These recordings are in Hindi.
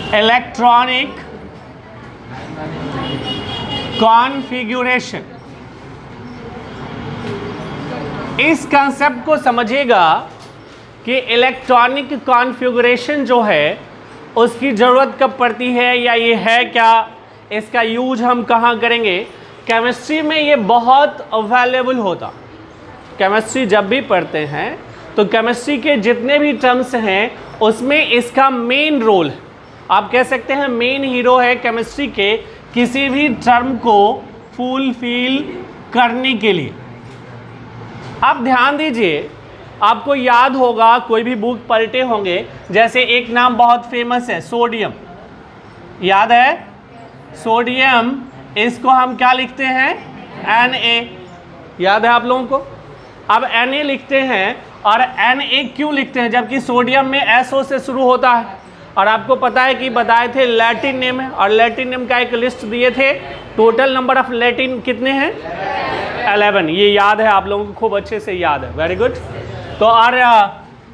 Electronic configuration. इस कंसेप्ट को समझिएगा कि इलेक्ट्रॉनिक कॉन्फ़िगरेशन जो है उसकी ज़रूरत कब पड़ती है या ये है क्या, इसका यूज हम कहाँ करेंगे। केमिस्ट्री में ये बहुत अवेलेबल होता। केमिस्ट्री जब भी पढ़ते हैं तो केमिस्ट्री के जितने भी टर्म्स हैं उसमें इसका मेन रोल है, आप कह सकते हैं मेन हीरो है केमिस्ट्री के किसी भी टर्म को फुलफिल करने के लिए। आप ध्यान दीजिए, आपको याद होगा, कोई भी बुक पलटे होंगे, जैसे एक नाम बहुत फेमस है सोडियम, याद है सोडियम, इसको हम क्या लिखते हैं Na, याद है आप लोगों को। अब Na लिखते हैं और Na क्यों लिखते हैं जबकि सोडियम में SO से शुरू होता है। और आपको पता है कि बताए थे लैटिन नेम है, और लैटिन नेम का एक लिस्ट दिए थे। टोटल नंबर ऑफ लैटिन कितने हैं 11, ये याद है आप लोगों को, खूब अच्छे से याद है, वेरी गुड। तो और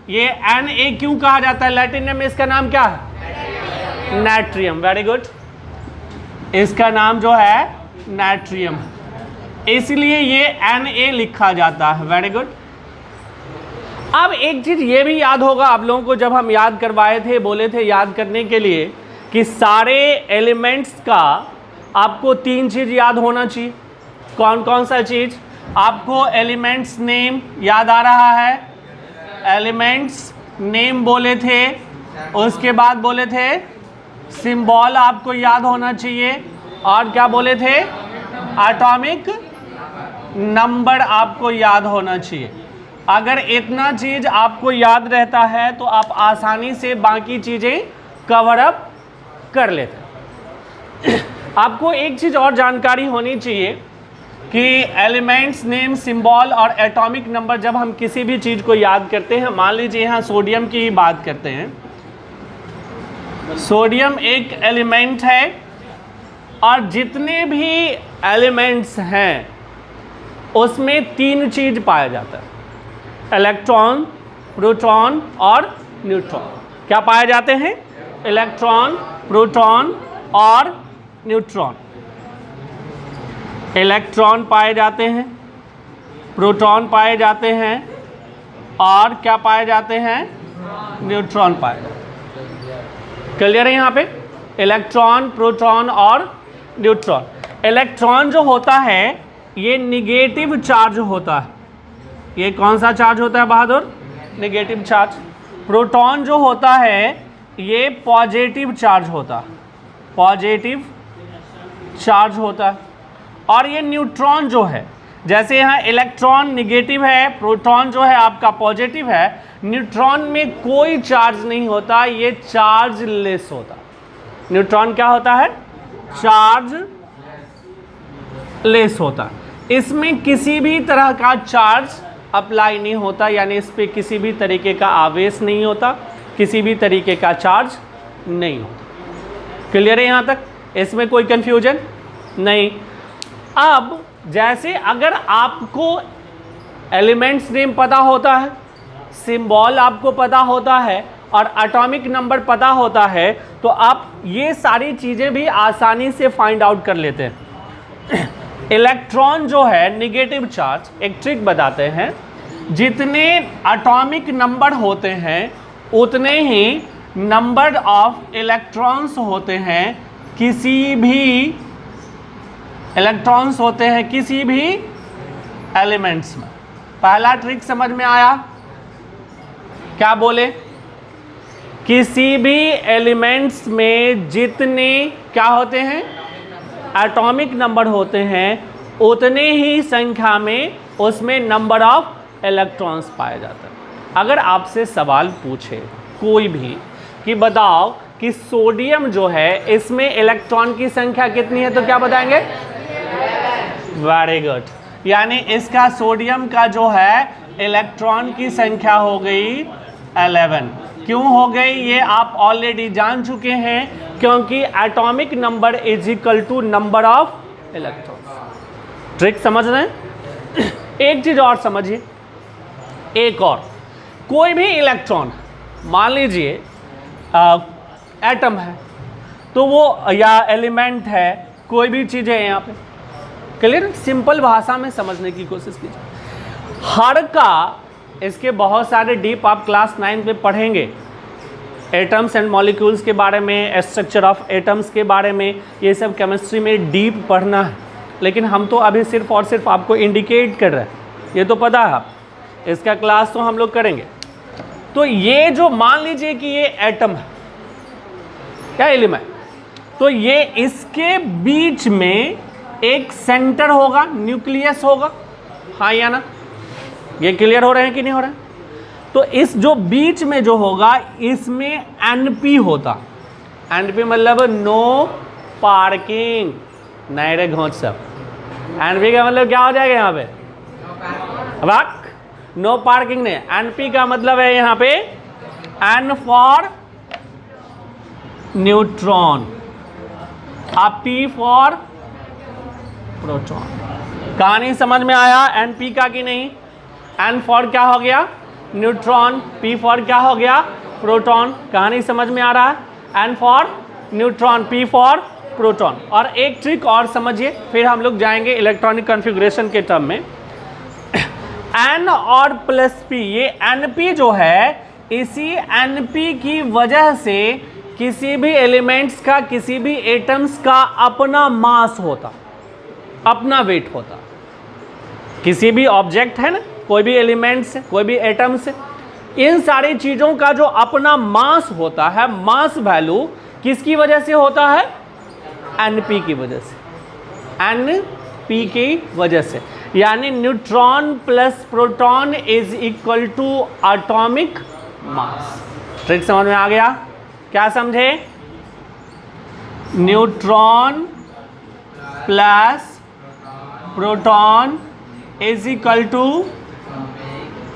ये Na क्यों कहा जाता है लैटिन नेम में, इसका नाम क्या है नाट्रियम, वेरी गुड, इसका नाम जो है नाट्रियम, इसलिए ये Na लिखा जाता है, वेरी गुड। अब एक चीज़ ये भी याद होगा आप लोगों को, जब हम याद करवाए थे, बोले थे याद करने के लिए कि सारे एलिमेंट्स का आपको 3 चीज़ याद होना चाहिए। कौन कौन सा चीज़, आपको एलिमेंट्स नेम याद आ रहा है, एलिमेंट्स नेम बोले थे, उसके बाद बोले थे सिंबल आपको याद होना चाहिए, और क्या बोले थे एटॉमिक नंबर आपको याद होना चाहिए। अगर इतना चीज़ आपको याद रहता है तो आप आसानी से बाकी चीज़ें कवर अप कर लेते। आपको एक चीज़ और जानकारी होनी चाहिए कि एलिमेंट्स नेम, सिंबल और एटॉमिक नंबर, जब हम किसी भी चीज़ को याद करते हैं, मान लीजिए यहाँ सोडियम की ही बात करते हैं, सोडियम एक एलिमेंट है और जितने भी एलिमेंट्स हैं उसमें 3 चीज़ पाया जाता है, इलेक्ट्रॉन, प्रोटॉन और न्यूट्रॉन। क्या पाए जाते हैं, इलेक्ट्रॉन, प्रोटॉन और न्यूट्रॉन। इलेक्ट्रॉन पाए जाते हैं, प्रोटॉन पाए जाते हैं और क्या पाए जाते हैं, न्यूट्रॉन पाए जाते हैं। क्लियर है यहाँ पे, इलेक्ट्रॉन, प्रोटॉन और न्यूट्रॉन। इलेक्ट्रॉन जो होता है ये निगेटिव चार्ज होता है, ये कौन सा चार्ज होता है बहादुर, नेगेटिव चार्ज। प्रोटॉन जो होता है ये पॉजिटिव चार्ज होता है, पॉजिटिव चार्ज होता है। और ये न्यूट्रॉन जो है, जैसे यहाँ इलेक्ट्रॉन निगेटिव है, प्रोटॉन जो है आपका पॉजिटिव है, न्यूट्रॉन में कोई चार्ज नहीं होता, ये चार्ज लेस होता। न्यूट्रॉन क्या होता है, चार्ज लेस होता, इसमें किसी भी तरह का चार्ज अप्लाई नहीं होता, यानी इस पर किसी भी तरीके का आवेश नहीं होता, किसी भी तरीके का चार्ज नहीं होता। क्लियर है यहाँ तक, इसमें कोई कंफ्यूजन नहीं। अब जैसे अगर आपको एलिमेंट्स नेम पता होता है, सिंबल आपको पता होता है और एटॉमिक नंबर पता होता है, तो आप ये सारी चीज़ें भी आसानी से फाइंड आउट कर लेते हैं। इलेक्ट्रॉन जो है नेगेटिव चार्ज, एक ट्रिक बताते हैं, जितने एटॉमिक नंबर होते हैं उतने ही नंबर ऑफ इलेक्ट्रॉन्स होते हैं किसी भी इलेक्ट्रॉन्स होते हैं किसी भी एलिमेंट्स में। पहला ट्रिक समझ में आया, क्या बोले, किसी भी एलिमेंट्स में जितने क्या होते हैं एटॉमिक नंबर होते हैं उतने ही संख्या में उसमें नंबर ऑफ इलेक्ट्रॉन्स पाया जाता है। अगर आपसे सवाल पूछे कोई भी कि बताओ कि सोडियम जो है इसमें इलेक्ट्रॉन की संख्या कितनी है, तो क्या बताएंगे, वेरी गुड, यानी इसका सोडियम का जो है इलेक्ट्रॉन की संख्या हो गई 11। क्यों हो गई ये आप ऑलरेडी जान चुके हैं, क्योंकि atomic number is equal to number of electron. Trick समझ रहे हैं। एक चीज और समझिए, एक और, कोई भी इलेक्ट्रॉन, मान लीजिए एटम है, तो वो या एलिमेंट है, कोई भी चीज़ है यहाँ पे। क्लियर? सिंपल भाषा में समझने की कोशिश कीजिए। हर का इसके बहुत सारे डीप आप क्लास 9 में पढ़ेंगे, एटम्स एंड मॉलिक्यूल्स के बारे में, स्ट्रक्चर ऑफ एटम्स के बारे में, ये सब केमिस्ट्री में डीप पढ़ना है। लेकिन हम तो अभी सिर्फ और सिर्फ आपको इंडिकेट कर रहे हैं, ये तो पता है आप, इसका क्लास तो हम लोग करेंगे। तो ये जो मान लीजिए कि ये एटम है, क्या एलिमेंट, तो ये इसके बीच में एक सेंटर होगा, न्यूक्लियस होगा, हाँ या ना? ये क्लियर हो रहे हैं कि नहीं हो रहे हैं? तो इस जो बीच में जो होगा इसमें NP होता। NP मतलब नो पार्किंग, नहीं रे घोंच सब। NP का मतलब क्या हो जाएगा यहाँ पे? वाक, नो पार्किंग नहीं। NP का मतलब है यहाँ पे N for neutron, P for proton. कहानी समझ में आया NP का कि नहीं? N फॉर क्या हो गया? न्यूट्रॉन। P फॉर क्या हो गया? प्रोटॉन। कहानी समझ में आ रहा है? N for neutron, P for proton. और एक ट्रिक और समझिए, फिर हम लोग जाएंगे इलेक्ट्रॉनिक कॉन्फ़िगरेशन के टर्म में। N और प्लस P, ये NP जो है, इसी NP की वजह से किसी भी एलिमेंट्स का, किसी भी एटम्स का अपना मास होता, अपना वेट होता। किसी भी ऑब्जेक्ट है ना, कोई भी एलिमेंट्स है, कोई भी एटम्स है, इन सारी चीज़ों का जो अपना मास होता है, मास वैल्यू किसकी वजह से होता है? NP की वजह से, NP की वजह से। यानी neutron plus proton is equal to atomic mass. Trick समझ में आ गया? क्या समझे? Neutron plus proton is equal to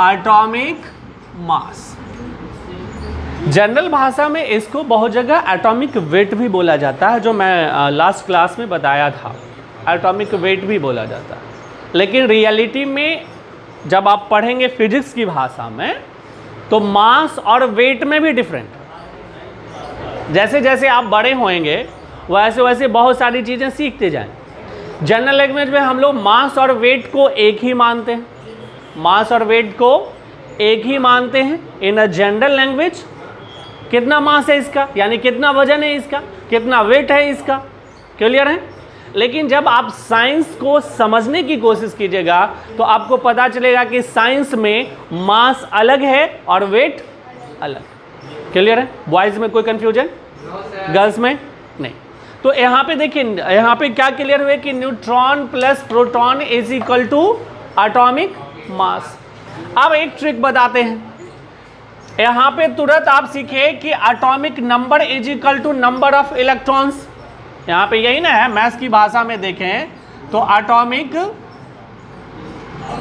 atomic mass. General भाषा में इसको बहुत जगह एटॉमिक वेट भी बोला जाता है, जो मैं लास्ट क्लास में बताया था, एटॉमिक वेट भी बोला जाता है। लेकिन रियलिटी में जब आप पढ़ेंगे फिजिक्स की भाषा में, तो मास और वेट में भी डिफरेंट। जैसे जैसे आप बड़े होएंगे वैसे वैसे बहुत सारी चीज़ें सीखते जाएं। जनरल लैंग्वेज में हम लोग मास और वेट को एक ही मानते हैं, मास और वेट को एक ही मानते हैं। इन अ जनरल लैंग्वेज कितना मास है इसका, यानी कितना वजन है इसका, कितना वेट है इसका, क्लियर है? लेकिन जब आप साइंस को समझने की कोशिश कीजिएगा तो आपको पता चलेगा कि साइंस में मास अलग है और वेट अलग। क्लियर है? बॉयज़ में कोई कंफ्यूजन? गर्ल्स में नहीं। तो यहाँ पे देखिए, यहाँ पे क्या क्लियर हुए कि neutron plus proton is equal to atomic mass. अब एक ट्रिक बताते हैं। यहाँ पे तुरंत आप सीखे कि atomic number is equal to number of electrons. यहाँ पे यही ना है, मैथ्स की भाषा में देखें तो atomic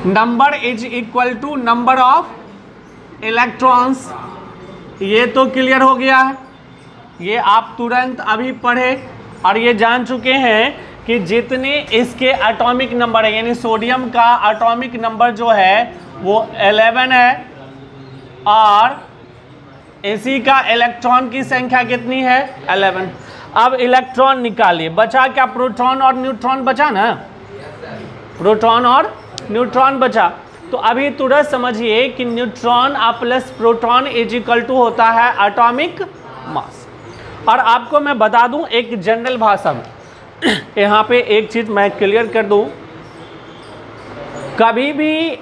number is equal to number of electrons. ये तो क्लियर हो गया है, ये आप तुरंत अभी पढ़े और ये जान चुके हैं कि जितने इसके एटॉमिक नंबर है, यानी सोडियम का एटॉमिक नंबर जो है वो 11 है और इसी का इलेक्ट्रॉन की संख्या कितनी है? 11। अब इलेक्ट्रॉन निकालिए, बचा क्या? प्रोटॉन और न्यूट्रॉन बचा ना, प्रोटॉन और न्यूट्रॉन बचा। तो अभी तुरंत समझिए कि neutron plus proton is equal to होता है एटॉमिक मास। और आपको मैं बता दूं एक जनरल भाषा में, यहाँ पे एक चीज़ मैं क्लियर कर दूं, कभी भी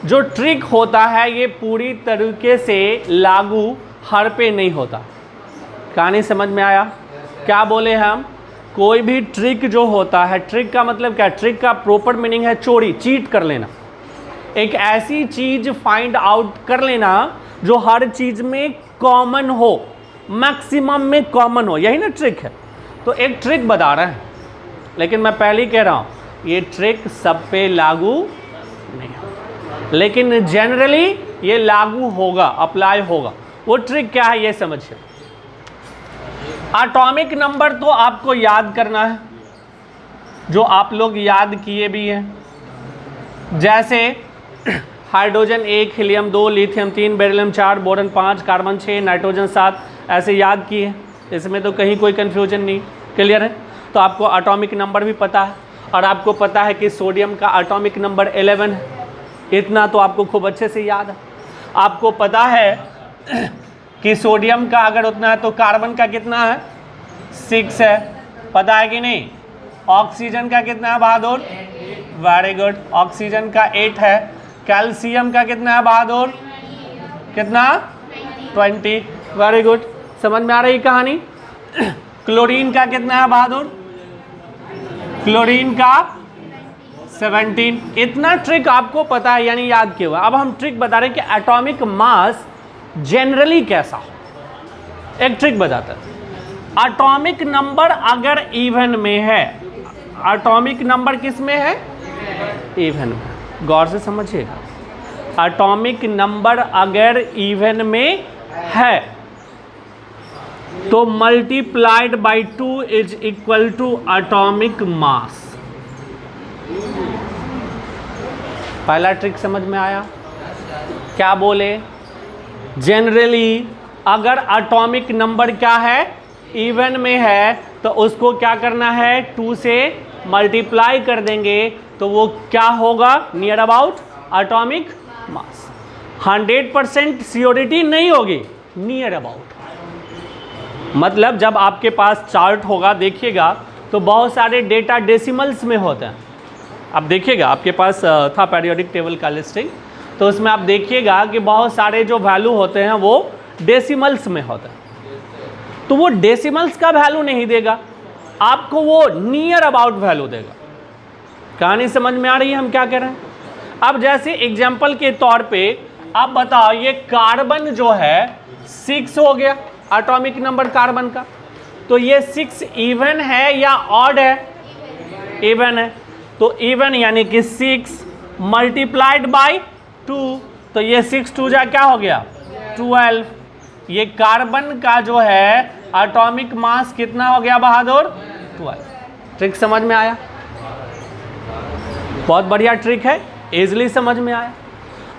जो ट्रिक होता है ये पूरी तरीके से लागू हर पे नहीं होता। कहानी समझ में आया? क्या बोले हम? कोई भी ट्रिक जो होता है, ट्रिक का मतलब क्या? ट्रिक का प्रॉपर मीनिंग है चोरी, चीट कर लेना, एक ऐसी चीज़ फाइंड आउट कर लेना जो हर चीज़ में कॉमन हो, मैक्सिमम में कॉमन हो, यही ना ट्रिक है। तो एक ट्रिक बता रहे हैं, लेकिन मैं पहले ही कह रहा हूँ ये ट्रिक सब पे लागू नहीं है, लेकिन जनरली ये लागू होगा, अप्लाई होगा। वो ट्रिक क्या है ये समझिए। एटॉमिक नंबर तो आपको याद करना है, जो आप लोग याद किए भी हैं। जैसे hydrogen 1, helium 2, lithium 3, beryllium 4, boron 5, carbon 6, nitrogen 7, ऐसे याद किए। इसमें तो कहीं कोई कन्फ्यूजन नहीं, क्लियर है। तो आपको एटॉमिक नंबर भी पता है और आपको पता है कि सोडियम का एटॉमिक नंबर 11 है, इतना तो आपको खूब अच्छे से याद है। आपको पता है कि सोडियम का अगर उतना है तो कार्बन का कितना है 6 है, पता है कि नहीं। ऑक्सीजन का कितना है बहादुर, वेरी गुड, ऑक्सीजन का 8 है। कैल्शियम का कितना है बहादुर, कितना 20, वेरी गुड, समझ में आ रही कहानी। क्लोरीन का कितना है बहादुर, क्लोरीन का 17। इतना ट्रिक आपको पता है यानी याद किया हुआ। अब हम ट्रिक बता रहे हैं कि एटॉमिक मास जनरली कैसा हो। एक ट्रिक बताता है, एटॉमिक नंबर अगर इवन में है, एटॉमिक नंबर किस में है, इवन में, गौर से समझिएगा। एटॉमिक नंबर अगर इवन में है तो multiplied by 2 is equal to atomic mass. पहला ट्रिक समझ में आया, क्या बोले, जनरली अगर एटॉमिक नंबर क्या है, इवन में है, तो उसको क्या करना है, 2 से मल्टीप्लाई कर देंगे तो वो क्या होगा, near about atomic mass. 100% surety नहीं होगी, नियर अबाउट। मतलब जब आपके पास चार्ट होगा देखिएगा तो बहुत सारे डेटा डेसिमल्स में होते हैं। अब देखिएगा आपके पास था पीरियोडिक टेबल का लिस्टिंग, तो उसमें आप देखिएगा कि बहुत सारे जो वैल्यू होते हैं वो डेसिमल्स में होते हैं। तो वो डेसिमल्स का वैल्यू नहीं देगा आपको, वो नियर अबाउट वैल्यू देगा। कहानी समझ में आ रही है हम क्या कह रहे हैं। अब जैसे एग्जाम्पल के तौर पे आप बताओ, ये कार्बन जो है 6 हो गया एटॉमिक नंबर कार्बन का, तो ये 6 इवन है या ऑड है, इवन है। तो इवन यानी कि 6 मल्टीप्लाइड बाई 2, तो ये 6 2 जा क्या हो गया 12। ये कार्बन का जो है एटॉमिक मास कितना हो गया बहादुर, 12। ट्रिक समझ में आया, बहुत बढ़िया ट्रिक है, इजीली समझ में आया।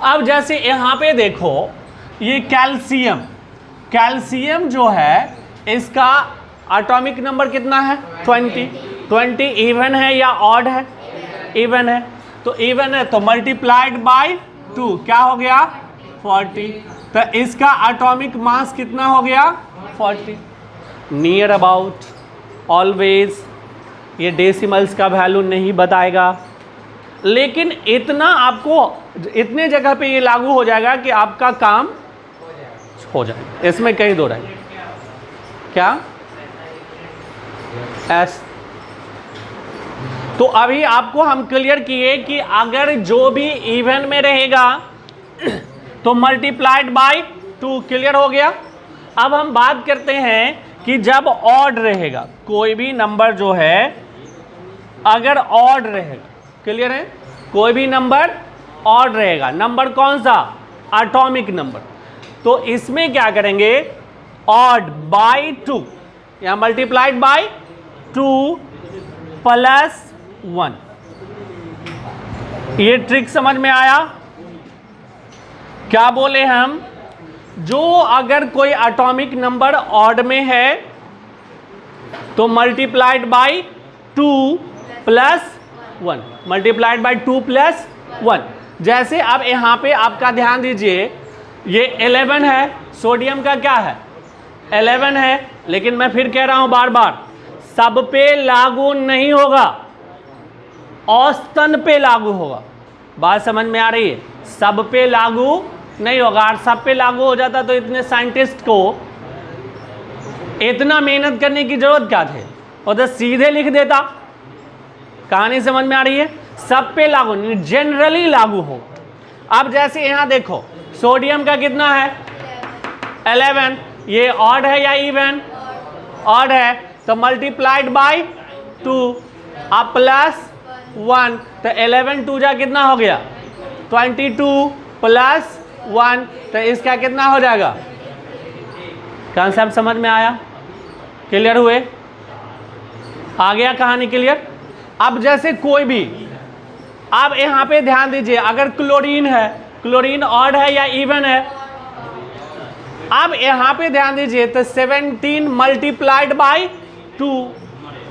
अब जैसे यहाँ पे देखो, ये कैल्शियम, कैल्शियम जो है इसका एटॉमिक नंबर कितना है 20। 20 इवन है या ऑड है, इवन है। तो इवन है तो मल्टीप्लाइड बाय 2 क्या हो गया 40। तो इसका एटॉमिक मास कितना हो गया 40। नियर अबाउट, ऑलवेज ये डेसिमल्स का वैल्यू नहीं बताएगा, लेकिन इतना आपको इतने जगह पे ये लागू हो जाएगा कि आपका काम हो जाएगा, इसमें कहीं दो रहे क्या एस। तो अभी आपको हम क्लियर किए कि अगर जो भी इवन में रहेगा तो मल्टीप्लाइड बाय 2, क्लियर हो गया। अब हम बात करते हैं कि जब ऑड रहेगा, कोई भी नंबर जो है अगर ऑड रहेगा, क्लियर है, कोई भी नंबर ऑड रहेगा, नंबर कौन सा एटॉमिक नंबर, तो इसमें क्या करेंगे ऑड बाय 2 या मल्टीप्लाइड बाय 2 प्लस 1। ये ट्रिक समझ में आया। क्या बोले हम, जो अगर कोई एटॉमिक नंबर ऑड में है तो multiplied by 2 plus 1, multiplied by 2 plus 1। जैसे अब यहाँ पे आपका ध्यान दीजिए, ये 11 है, सोडियम का क्या है 11 है, लेकिन मैं फिर कह रहा हूं बार बार, सब पे लागू नहीं होगा, औसतन पे लागू होगा। बात समझ में आ रही है, सब पे लागू नहीं होगा। और सब पे लागू हो जाता तो इतने साइंटिस्ट को इतना मेहनत करने की जरूरत क्या थी, वो तो सीधे लिख देता। कहानी समझ में आ रही है, सब पे लागू नहीं, जनरली लागू हो। अब जैसे यहां देखो, सोडियम का कितना है 11, ये ऑड है या इवन, ऑड है, तो मल्टीप्लाइड बाय 2 अब प्लस 1, तो 11 2 जा कितना हो गया 22 प्लस 1, तो इसका कितना हो जाएगा। कॉन्सेप्ट समझ में आया, क्लियर हुए, आ गया कहानी क्लियर। अब जैसे कोई भी, अब यहां पे ध्यान दीजिए, अगर क्लोरीन है, क्लोरीन ऑड है या इवन है, अब यहां पे ध्यान दीजिए, तो 17 मल्टीप्लाइड बाई 2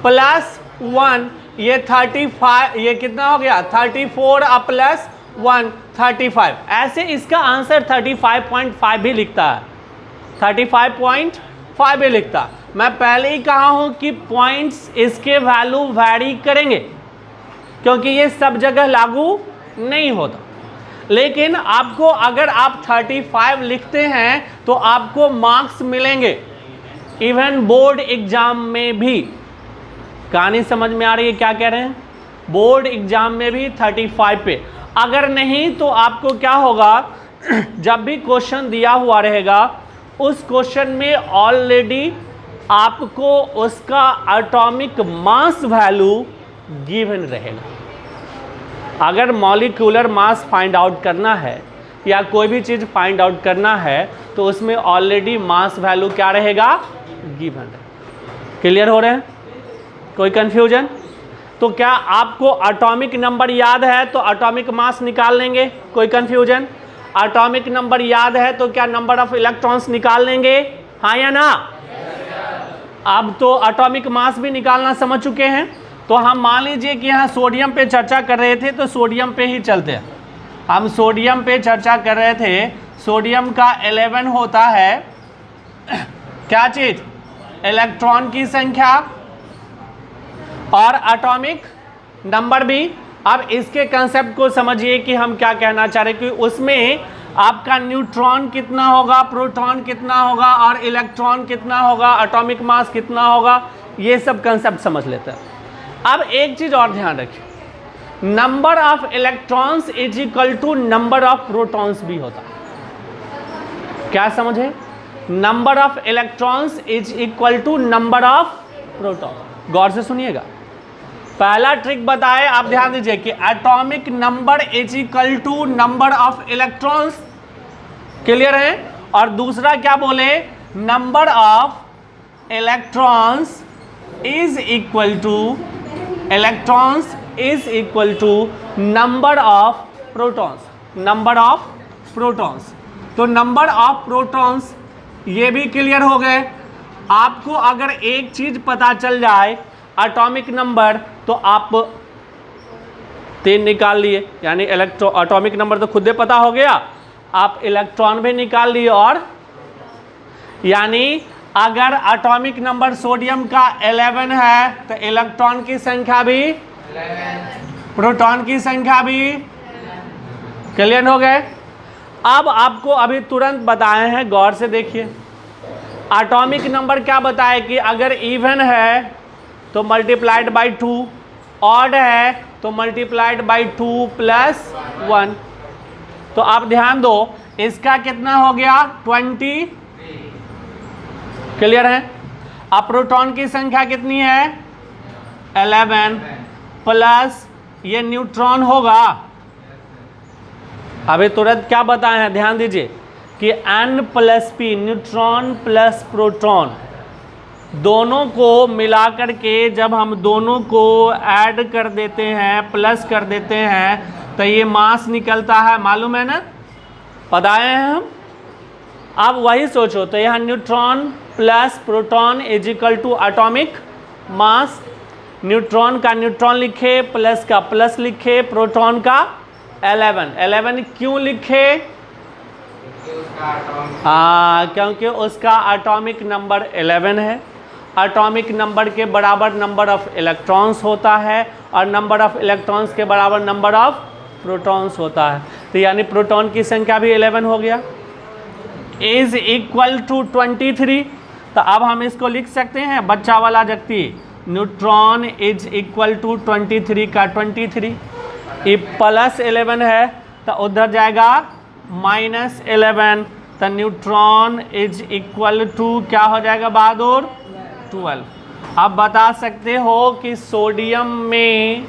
प्लस 1, ये 35, ये कितना हो गया 34 प्लस 1 35। ऐसे इसका आंसर 35.5 भी लिखता है, 35.5 भी लिखता। मैं पहले ही कहा हूं कि पॉइंट्स इसके वैल्यू वैरी करेंगे, क्योंकि ये सब जगह लागू नहीं होता। लेकिन आपको अगर आप 35 लिखते हैं तो आपको मार्क्स मिलेंगे इवन बोर्ड एग्जाम में भी। कहानी समझ में आ रही है क्या कह रहे हैं? बोर्ड एग्जाम में भी 35 पे। अगर नहीं तो आपको क्या होगा, जब भी क्वेश्चन दिया हुआ रहेगा उस क्वेश्चन में ऑलरेडी आपको उसका एटॉमिक मास वैल्यू गिवन रहेगा। अगर मॉलिक्यूलर मास फाइंड आउट करना है या कोई भी चीज़ फाइंड आउट करना है तो उसमें ऑलरेडी मास वैल्यू क्या रहेगा, गिवन रहेगा। क्लियर हो रहे हैं? कोई कंफ्यूजन? तो क्या आपको एटॉमिक नंबर याद है तो एटॉमिक मास निकाल लेंगे? कोई कंफ्यूजन? एटॉमिक नंबर याद है तो क्या नंबर ऑफ इलेक्ट्रॉन्स निकाल लेंगे, हाँ या ना? अब तो एटॉमिक मास भी निकालना समझ चुके हैं। तो हम मान लीजिए कि यहाँ सोडियम पे चर्चा कर रहे थे तो सोडियम पे ही चलते हैं। हम सोडियम पे चर्चा कर रहे थे। सोडियम का 11 होता है क्या चीज, इलेक्ट्रॉन की संख्या और एटॉमिक नंबर भी। अब इसके कंसेप्ट को समझिए कि हम क्या कहना चाह रहे हैं, कि उसमें आपका न्यूट्रॉन कितना होगा, प्रोटॉन कितना होगा और इलेक्ट्रॉन कितना होगा, एटॉमिक मास कितना होगा, ये सब कंसेप्ट समझ लेते हैं। अब एक चीज और ध्यान रखिए, number of electrons is equal to number of protons भी होता है। क्या समझे? Number of electrons is equal to number of proton. गौर से सुनिएगा, पहला ट्रिक बताए आप ध्यान दीजिए कि atomic number is equal to number of electrons. Clear है? और दूसरा क्या बोले, number of electrons is equal to number of protons. Number of protons, तो नंबर ऑफ प्रोटॉन्स ये भी क्लियर हो गए। आपको अगर एक चीज पता चल जाए एटॉमिक नंबर तो आप 3 निकाल लिए, यानी एटॉमिक नंबर तो खुद ही पता हो गया, आप इलेक्ट्रॉन भी निकाल लिए। और यानी अगर एटॉमिक नंबर सोडियम का 11 है तो इलेक्ट्रॉन की संख्या भी 11, प्रोटॉन की संख्या भी। क्लियर हो गए? अब आपको अभी तुरंत बताए हैं, गौर से देखिए। एटॉमिक नंबर क्या बताए कि अगर इवन है तो मल्टीप्लाइड बाई 2, ऑड है तो मल्टीप्लाइड बाई 2 प्लस 1। तो आप ध्यान दो, इसका कितना हो गया 20। क्लियर है? अब प्रोटॉन की संख्या कितनी है 11 प्लस ये न्यूट्रॉन होगा। अभी तुरंत क्या बताए हैं, ध्यान दीजिए कि N plus P, neutron plus proton, दोनों को मिलाकर के जब हम दोनों को ऐड कर देते हैं, प्लस कर देते हैं, तो ये मास निकलता है। मालूम है ना, बताए हैं हम। अब वही सोचो, तो यहाँ neutron plus proton is equal to atomic mass. Neutron का न्यूट्रॉन लिखे, प्लस का प्लस लिखे, प्रोटॉन का 11 क्यों लिखे? क्योंकि उसका एटॉमिक नंबर 11 है। एटॉमिक नंबर के बराबर नंबर ऑफ इलेक्ट्रॉन्स होता है और नंबर ऑफ इलेक्ट्रॉन्स के बराबर नंबर ऑफ प्रोटॉन्स होता है। तो यानी प्रोटॉन की संख्या भी 11 हो गया, इज इक्वल टू 23। तो अब हम इसको लिख सकते हैं बच्चा वाला जगती, न्यूट्रॉन इज इक्वल टू 23 का 23। ये प्लस 11 है तो उधर जाएगा माइनस 11, तो न्यूट्रॉन इज इक्वल टू क्या हो जाएगा बहादुर 12। अब बता सकते हो कि सोडियम में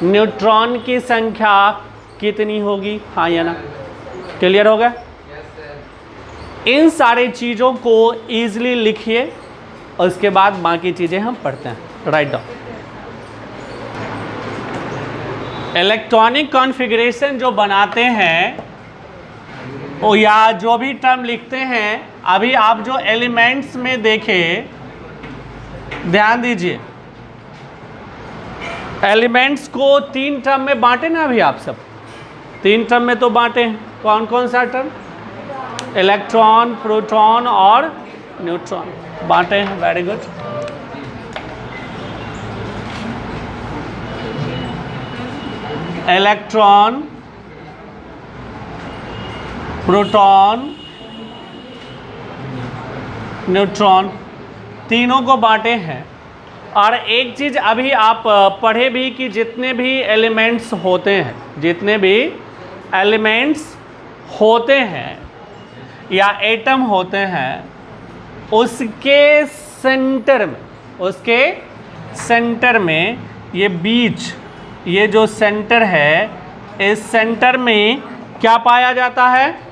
न्यूट्रॉन की संख्या कितनी होगी, हाँ या ना? क्लियर हो गया? इन सारी चीज़ों को ईजिली लिखिए, उसके बाद बाकी चीज़ें हम पढ़ते हैं। Write down. इलेक्ट्रॉनिक कॉन्फ़िगरेशन जो बनाते हैं ओ या जो भी टर्म लिखते हैं, अभी आप जो एलिमेंट्स में देखें, ध्यान दीजिए, एलिमेंट्स को 3 टर्म में बांटे ना अभी आप सब, 3 टर्म में तो बांटे हैं। कौन कौन सा टर्म? इलेक्ट्रॉन, प्रोटॉन और न्यूट्रॉन बांटे हैं। Very good. Electron, proton, neutron, तीनों को बांटे हैं। और एक चीज़ अभी आप पढ़े भी कि जितने भी एलिमेंट्स होते हैं, जितने भी एलिमेंट्स होते हैं या एटम होते हैं, उसके सेंटर में, उसके सेंटर में ये बीच, ये जो सेंटर है, इस सेंटर में क्या पाया जाता है?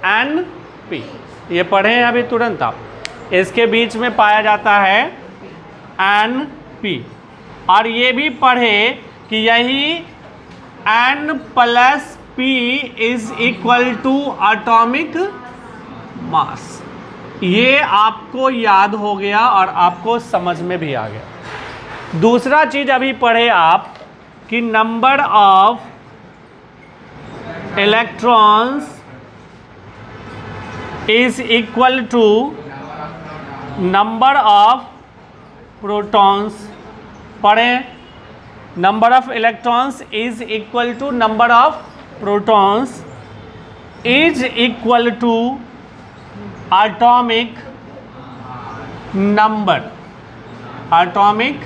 Np। ये पढ़े हैं अभी तुरंत आप, इसके बीच में पाया जाता है Np। और ये भी पढ़े कि यही N plus P is equal to atomic mass. ये आपको याद हो गया और आपको समझ में भी आ गया। दूसरा चीज अभी पढ़े आप कि number of electrons is equal to number of protons. पढ़ें, number of electrons is equal to number of protons is equal to atomic number. Atomic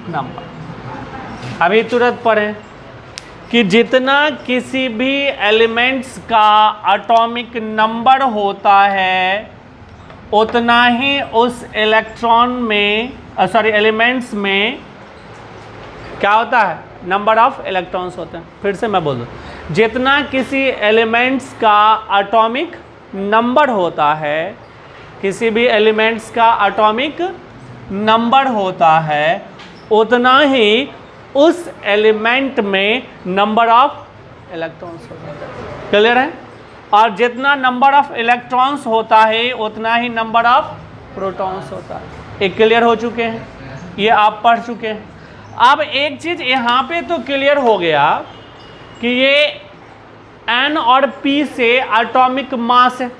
number अभी तुरंत पढ़ें कि जितना किसी भी एलिमेंट्स का एटॉमिक नंबर होता है, उतना ही उस इलेक्ट्रॉन में एलिमेंट्स में क्या होता है? नंबर ऑफ इलेक्ट्रॉन्स होते हैं। फिर से मैं बोल दूं, जितना किसी एलिमेंट्स का एटॉमिक नंबर होता है, किसी भी एलिमेंट्स का एटॉमिक नंबर होता है, उतना ही उस एलिमेंट में नंबर ऑफ इलेक्ट्रॉन्स होता है। क्लियर है? और जितना नंबर ऑफ इलेक्ट्रॉन्स होता है, उतना ही नंबर ऑफ प्रोटॉन्स होता है। ये क्लियर हो चुके हैं, ये आप पढ़ चुके हैं। अब एक चीज यहाँ पे तो क्लियर हो गया कि ये N और P से एटॉमिक मास है।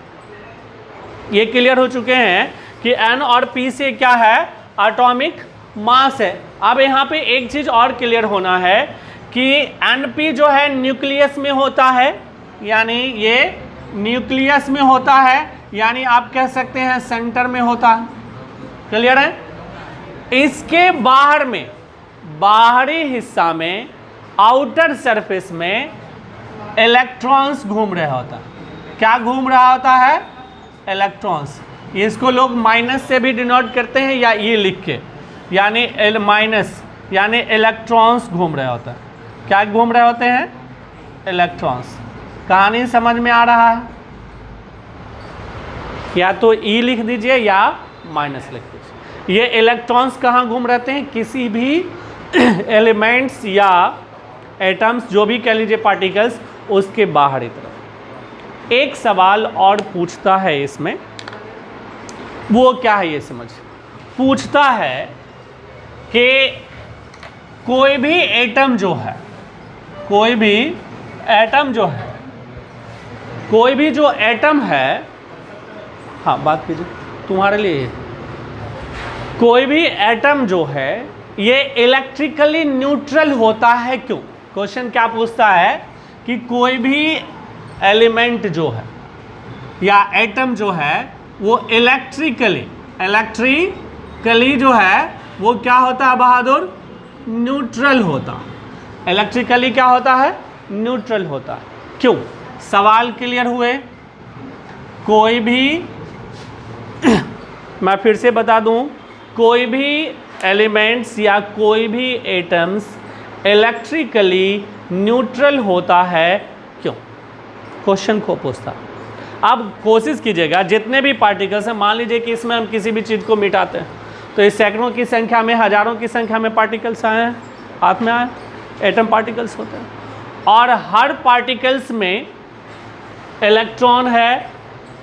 ये क्लियर हो चुके हैं कि N और P से क्या है? एटॉमिक मास है। अब यहाँ पे एक चीज और क्लियर होना है कि Np जो है न्यूक्लियस में होता है, यानी ये न्यूक्लियस में होता है, यानी आप कह सकते हैं सेंटर में होता है। क्लियर है? इसके बाहर में, बाहरी हिस्सा में, आउटर सरफेस में इलेक्ट्रॉन्स घूम रहा होता है। क्या घूम रहा होता है? इलेक्ट्रॉन्स। इसको लोग माइनस से भी डिनोट करते हैं या ये लिख के, यानी माइनस, यानी इलेक्ट्रॉन्स घूम रहे होता है। क्या घूम रहे होते हैं? इलेक्ट्रॉन्स। कहानी समझ में आ रहा है? या तो ई लिख दीजिए या माइनस लिख दीजिए। ये इलेक्ट्रॉन्स कहाँ घूम रहते हैं? किसी भी एलिमेंट्स या एटम्स, जो भी कह लीजिए पार्टिकल्स, उसके बाहरी तरफ। एक सवाल और पूछता है इसमें, वो क्या है ये समझ। पूछता है कि कोई भी एटम जो है, कोई भी एटम जो है, कोई भी जो एटम है, हाँ बात कीजिए तुम्हारे लिए, कोई भी एटम जो है ये इलेक्ट्रिकली न्यूट्रल होता है। क्यों? क्वेश्चन क्या पूछता है कि कोई भी एलिमेंट जो है या एटम जो है वो इलेक्ट्रिकली जो है वो क्या होता है बहादुर? न्यूट्रल होता। इलेक्ट्रिकली क्या होता है? न्यूट्रल होता है। क्यों? सवाल क्लियर हुए? कोई भी मैं फिर से बता दूं, कोई भी एलिमेंट्स या कोई भी एटम्स इलेक्ट्रिकली न्यूट्रल होता है। क्यों? क्वेश्चन को पूछता। अब कोशिश कीजिएगा, जितने भी पार्टिकल्स हैं, मान लीजिए कि इसमें हम किसी भी चीज़ को मिटाते हैं, तो इस सैकड़ों की संख्या में, हजारों की संख्या में पार्टिकल्स आए हैं, हाथ में आए, एटम पार्टिकल्स होते हैं। और हर पार्टिकल्स में इलेक्ट्रॉन है,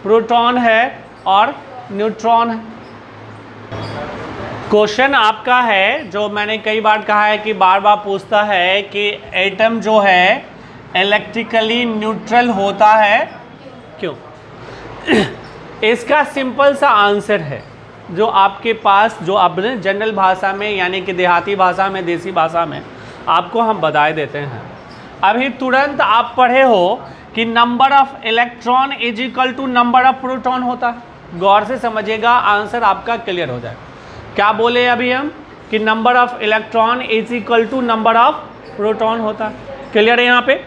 प्रोटॉन है और न्यूट्रॉन है। क्वेश्चन आपका है जो मैंने कई बार कहा है कि बार बार पूछता है कि एटम जो है इलेक्ट्रिकली न्यूट्रल होता है क्यों? इसका सिंपल सा आंसर है जो आपके पास, जो आपने जनरल भाषा में यानी कि देहाती भाषा में, देसी भाषा में आपको हम बताए देते हैं। अभी तुरंत आप पढ़े हो कि number of electron is equal to number of proton होता है। गौर से समझिएगा, आंसर आपका क्लियर हो जाए। क्या बोले अभी हम कि number of electron is equal to number of proton होता है। क्लियर है यहाँ पे?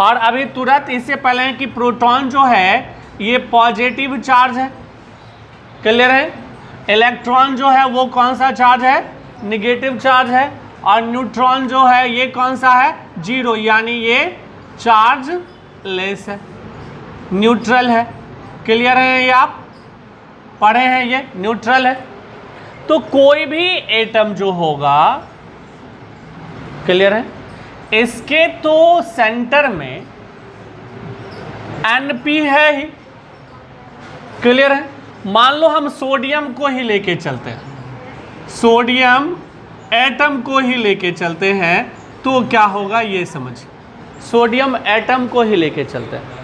और अभी तुरंत इससे पहले कि प्रोटॉन जो है ये पॉजिटिव चार्ज है। क्लियर है? इलेक्ट्रॉन जो है वो कौन सा चार्ज है? निगेटिव चार्ज है। और न्यूट्रॉन जो है ये कौन सा है? जीरो, यानी ये चार्ज लेस है, न्यूट्रल है। क्लियर है? ये आप पढ़े हैं, ये न्यूट्रल है। तो कोई भी एटम जो होगा, क्लियर है, इसके तो सेंटर में Np है ही। क्लियर है? मान लो हम सोडियम को ही लेके चलते हैं, सोडियम एटम को ही लेके चलते हैं, तो क्या होगा ये समझिए। सोडियम एटम को ही लेके चलते हैं।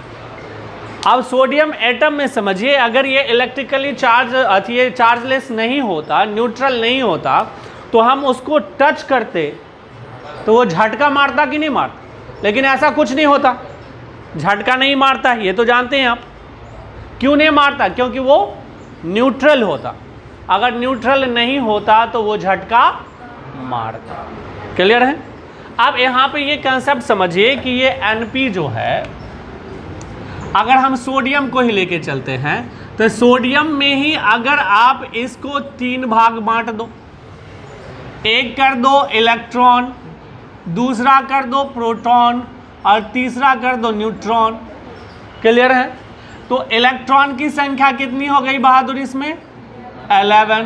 अब सोडियम एटम में समझिए, अगर ये इलेक्ट्रिकली चार्जलेस नहीं होता, न्यूट्रल नहीं होता, तो हम उसको टच करते तो वो झटका मारता कि नहीं मारता? लेकिन ऐसा कुछ नहीं होता, झटका नहीं मारता, ये तो जानते हैं आप। क्यों नहीं मारता? क्योंकि वो न्यूट्रल होता। अगर न्यूट्रल नहीं होता तो वो झटका मारता। क्लियर है? अब यहाँ पे ये कंसेप्ट समझिए कि ये Np जो है, अगर हम सोडियम को ही लेके चलते हैं तो सोडियम में ही अगर आप इसको 3 भाग बांट दो, एक कर दो इलेक्ट्रॉन, दूसरा कर दो प्रोटॉन और तीसरा कर दो न्यूट्रॉन। क्लियर है? तो इलेक्ट्रॉन की संख्या कितनी हो गई बहादुर इसमें? 11।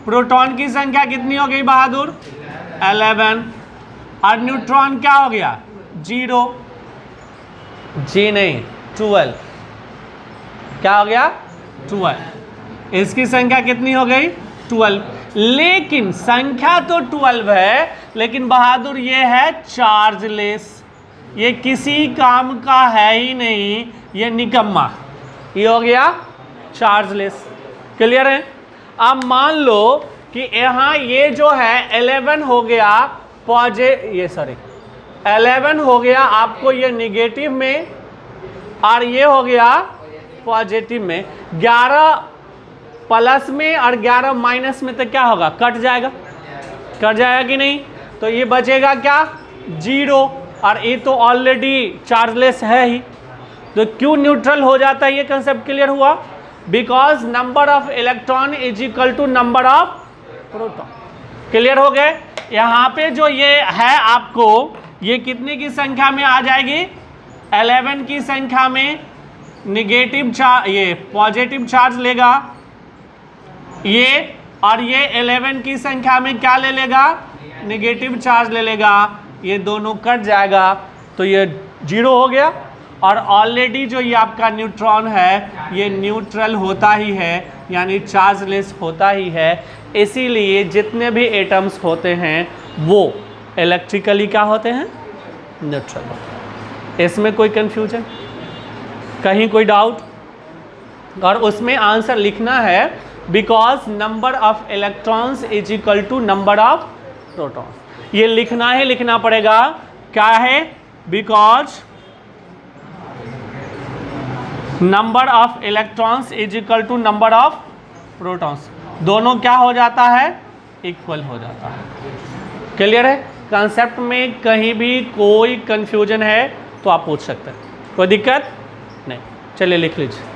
प्रोटॉन की संख्या कितनी हो गई बहादुर? 11। और न्यूट्रॉन क्या हो गया? 0। जी नहीं, 12। क्या हो गया? 12। इसकी संख्या कितनी हो गई? 12। लेकिन संख्या तो 12 है, लेकिन बहादुर ये है चार्जलेस, ये किसी काम का है ही नहीं, ये निकम्मा। ये हो गया चार्जलेस। क्लियर है? अब मान लो कि यहाँ ये जो है 11 हो गया 11 हो गया आपको ये निगेटिव में, और ये हो गया पॉजिटिव में। 11 प्लस में और 11 माइनस में तो क्या होगा? कट जाएगा। कट जाएगा कि नहीं? तो ये बचेगा क्या? 0। और ये तो ऑलरेडी चार्जलेस है ही, तो क्यों न्यूट्रल हो जाता है? ये कंसेप्ट क्लियर हुआ? Because number of electron is equal to number of proton. Clear हो गए? यहाँ पे जो ये है आपको, ये कितने की संख्या में आ जाएगी? 11 की संख्या में निगेटिव चार्ज, ये पॉजिटिव चार्ज लेगा ये, और ये 11 की संख्या में क्या ले लेगा? निगेटिव चार्ज ले लेगा। ये दोनों कट जाएगा तो ये 0 हो गया। और ऑलरेडी जो ये आपका न्यूट्रॉन है ये न्यूट्रल होता ही है, यानी चार्जलेस होता ही है। इसीलिए जितने भी एटम्स होते हैं वो इलेक्ट्रिकली क्या होते हैं? न्यूट्रल होते हैं। इसमें कोई कन्फ्यूजन, कहीं कोई डाउट? और उसमें आंसर लिखना है because number of electrons is equal to number of protons. ये लिखना ही लिखना पड़ेगा। क्या है? Because number of electrons is equal to number of protons. दोनों क्या हो जाता है? इक्वल हो जाता है। क्लियर है? कंसेप्ट में कहीं भी कोई कंफ्यूजन है तो आप पूछ सकते हैं, कोई दिक्कत नहीं। चलिए लिख लीजिए।